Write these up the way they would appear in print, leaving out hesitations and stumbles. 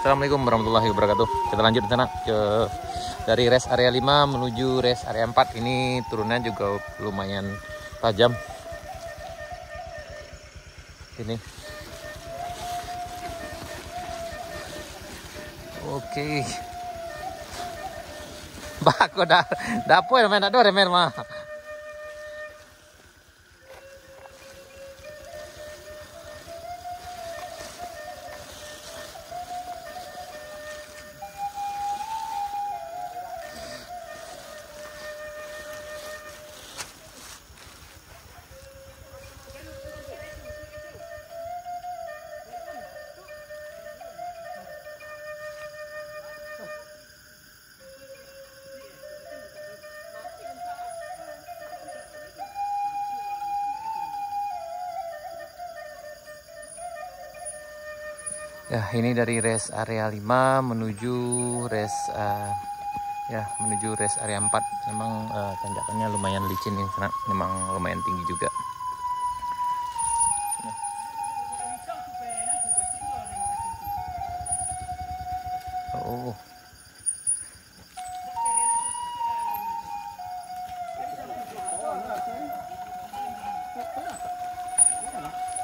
Assalamualaikum warahmatullahi wabarakatuh. Kita lanjut ke sana dari rest area 5 menuju rest area 4. Ini turunnya juga lumayan tajam. Ini. Oke. Bako dah apa ya main ada remen mah. Ya, ini dari rest area 5 menuju rest area 4. Memang tanjakannya lumayan licin nih, karena memang lumayan tinggi juga. Oh.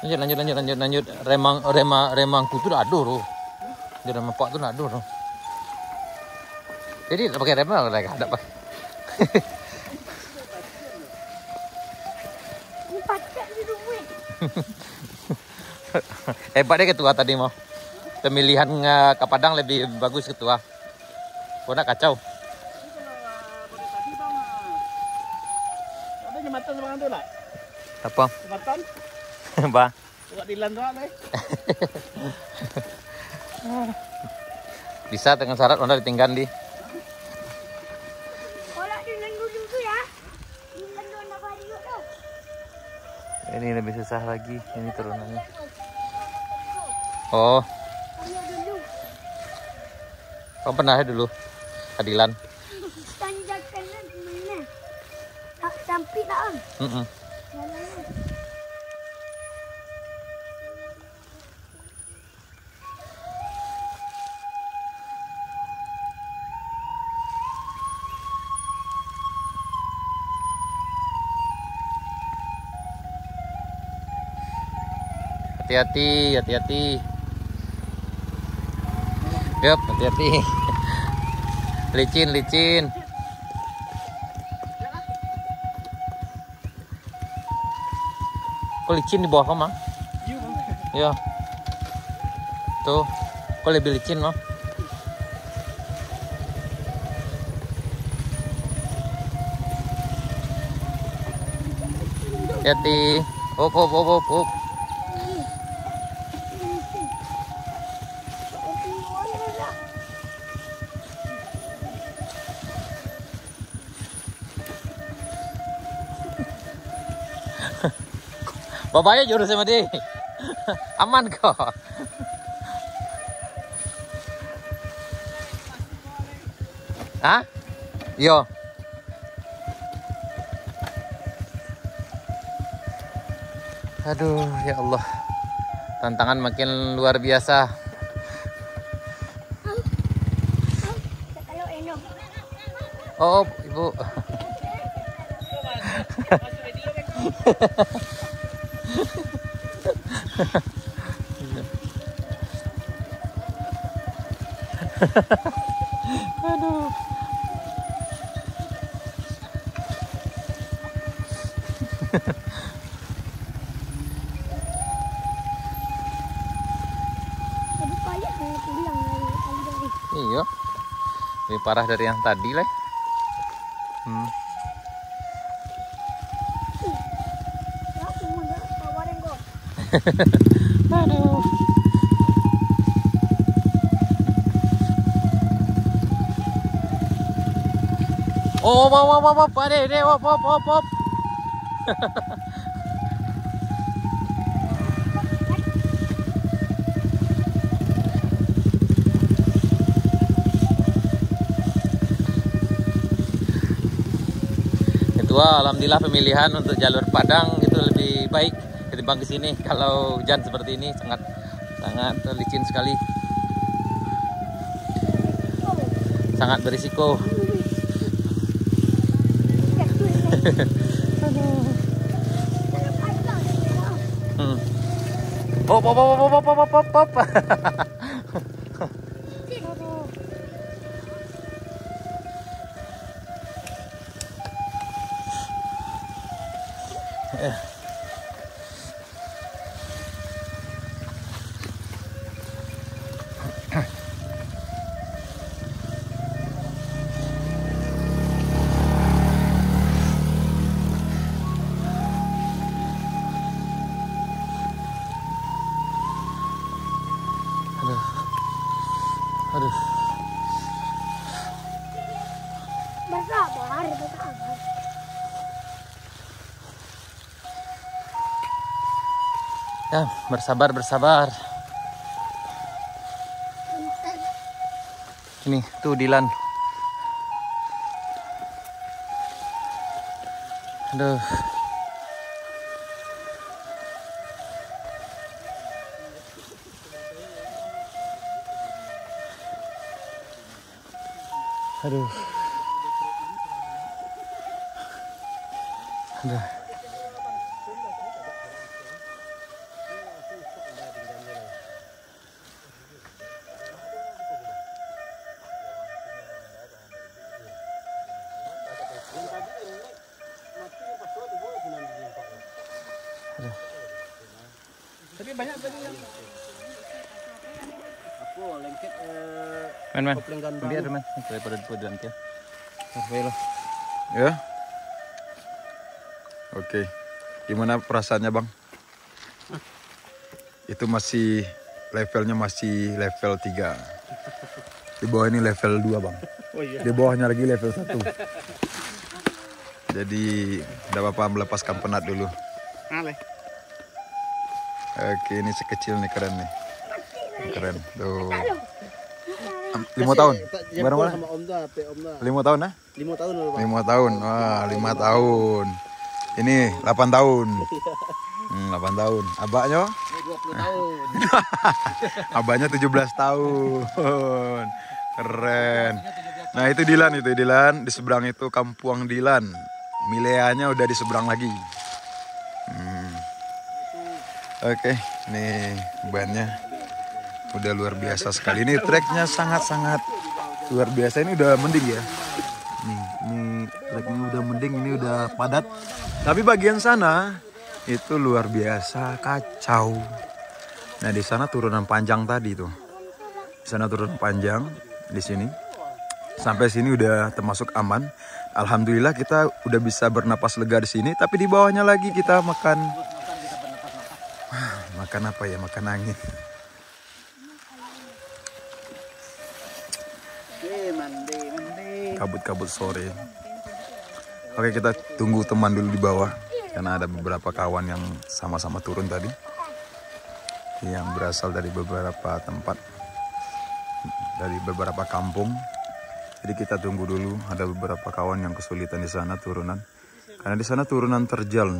Lanjut. Remang kutu aduh loh. Dia remang pak tuh aduh loh. Jadi pakai rem lah, ada pak. Hebat deh ketua tadi mau. Pemilihan ke Padang lebih bagus ketua. Kona kacau. Ada jembatan seberang tu lah. Apa? Jembatan. Ba. Buat dilan doang deh. Bisa dengan syarat Anda ditinggal di. Ini lebih susah lagi, ini turunannya. Oh. Kamu pernah dulu Adilan? Tanjakannya gimana? Tak sampai tak om. Hati-hati. Yap, hati-hati. Licin. Kok licin di bawah kamu? Ya. Tuh, kok lebih licin loh. Hati-hati. Op. Babaya jurus sama dia. Aman kok. Hah? Yo. Aduh, ya Allah. Tantangan makin luar biasa. Oh, Ibu. Aduh. Iya. Lebih parah dari yang tadi lah. Aduh. Oh, op. Ketua, alhamdulillah pemilihan untuk jalur Padang itu lebih baik ketimbang ke sini. Kalau hujan seperti ini sangat licin sekali. sangat berisiko. Hop, hop, hop, hop, hop, hop, hop, hop. Aduh. Bersabar. Ya, bersabar. Ini tuh Dilan. Aduh. Aduh. Aduh. Tapi banyak tadi yang aku lengket Men. kopling gandang. Biar men, daripada nanti ya. Lo. Ya. Oke. Gimana perasaannya, Bang? Itu masih levelnya masih level 3. Di bawah ini level 2, Bang. Oh iya. Di bawahnya lagi level 1. Jadi, tidak apa-apa melepaskan penat dulu. Ale. Oke, ini sekecil nih, keren nih. Keren. Tuh. 5 tahun. Barang mana? Sama Om dah, Om dah. 5 tahun, nah? 5 tahun dulu, Bang. 5 tahun. Wah, 5 tahun. Ini 8 tahun. 8 tahun. Abaknya? 20 tahun. Abahnya 17 tahun. Keren. Nah, itu Dilan. Di seberang itu Kampuang Dilan. Mileanya udah di seberang lagi. Oke, nih bannya udah luar biasa sekali. Ini treknya sangat-sangat luar biasa. Ini udah mending ya. Nih, ini treknya udah mending, ini udah padat. Tapi bagian sana itu luar biasa kacau. Nah, di sana turunan panjang tadi tuh. Di sana turunan panjang, di sini. Sampai sini udah termasuk aman. Alhamdulillah kita udah bisa bernapas lega di sini. Tapi di bawahnya lagi kita makan apa ya? Makan angin. Kabut-kabut sore. Oke, kita tunggu teman dulu di bawah. Karena ada beberapa kawan yang sama-sama turun tadi. Yang berasal dari beberapa tempat. Dari beberapa kampung. Jadi kita tunggu dulu. Ada beberapa kawan yang kesulitan di sana turunan. Karena di sana turunan terjal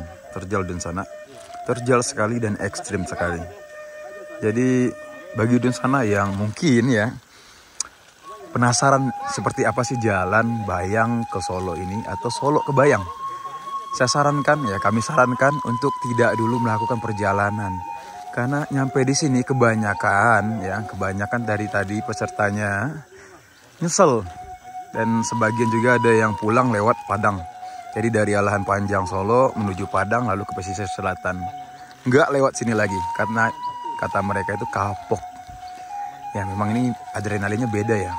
di sana. Terjal sekali dan ekstrim sekali. Jadi bagi di sana yang mungkin ya penasaran seperti apa sih jalan Bayang ke Solo ini atau Solo ke Bayang, kami sarankan untuk tidak dulu melakukan perjalanan karena nyampe di sini kebanyakan dari tadi pesertanya nyesel dan sebagian juga ada yang pulang lewat Padang. Jadi dari Alahan Panjang Solo menuju Padang lalu ke pesisir selatan. Nggak lewat sini lagi karena kata mereka itu kapok. Ya memang ini adrenalinnya beda ya.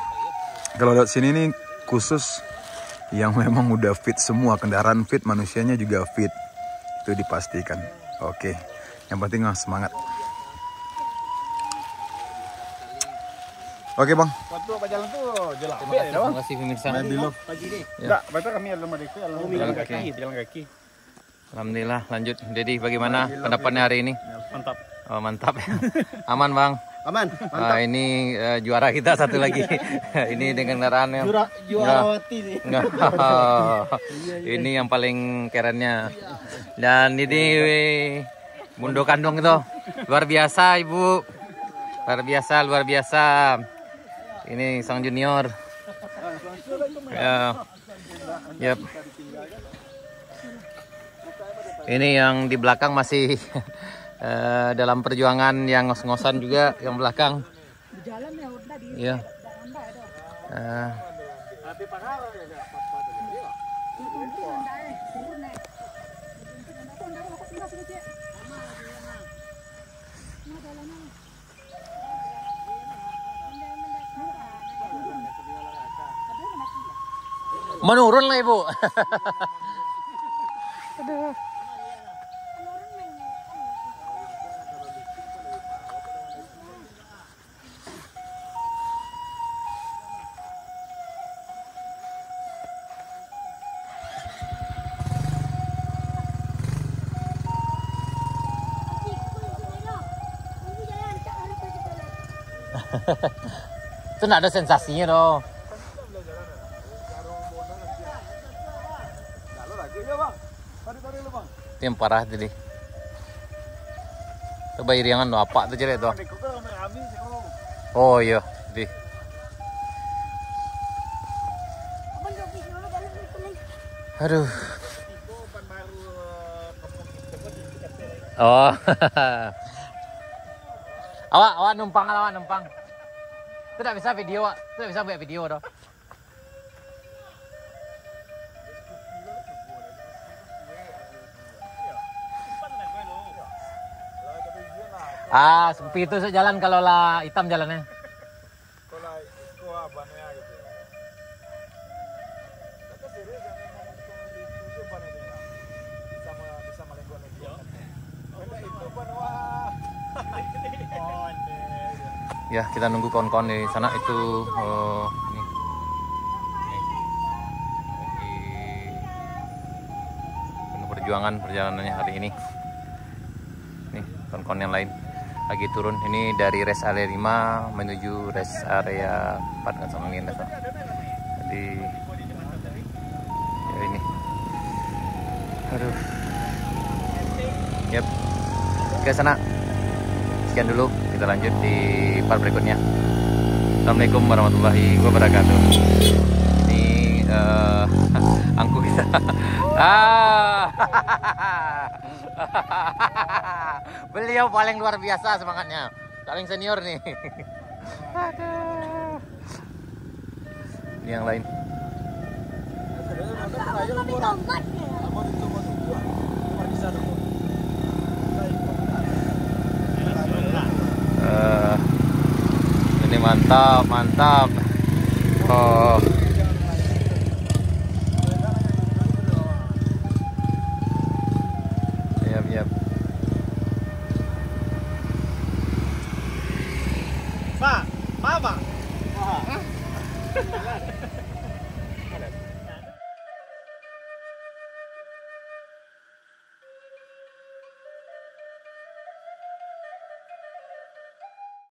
Kalau lewat sini nih khusus yang memang udah fit semua. Kendaraan fit, manusianya juga fit. Itu dipastikan. Oke, yang penting semangat. Oke bang. Waktu apa jalan tuh jelas. Terima kasih pemirsa. Pagi nih. Enggak, betul kami jalan kaki. Alhamdulillah lanjut. Jadi bagaimana pendapatnya hari ini? Mantap. Oh, mantap. Aman bang. Aman. Mantap. Ini juara kita satu lagi. Ini dengan kendaraan yang juarawati nih. Ini yang paling kerennya. Dan ini Mundo Kandung itu luar biasa ibu. Luar biasa. Ini sang junior. Ya. Yap. Ini yang di belakang masih dalam perjuangan yang ngos-ngosan juga yang belakang. Iya. Menurun lah ibu. Aduh. Itu nggak ada sensasinya dong. Itu yang parah tadi. Coba iriangan lo apa tuh jelek tuh. Oh iya, di. Aduh. Oh. awak numpang. Itu tidak bisa video, itu tidak bisa buat video doh. Sepi itu jalan kalau lah hitam jalannya. Ya, kita nunggu kawan-kawan di sana itu ini. Lagi penuh perjalanannya hari ini. Nih, kawan-kawan yang lain lagi turun. Ini dari rest area 5 menuju rest area 4 kan sama ini. Jadi ya ini. Aduh. Yap. Ke sana. Sekian dulu, kita lanjut di part berikutnya. Assalamualaikum warahmatullahi wabarakatuh. Ini angku kita. Beliau paling luar biasa semangatnya, paling senior nih. Aduh. Ini yang lain. Ini mantap. Oh. Yap. Pak, mama.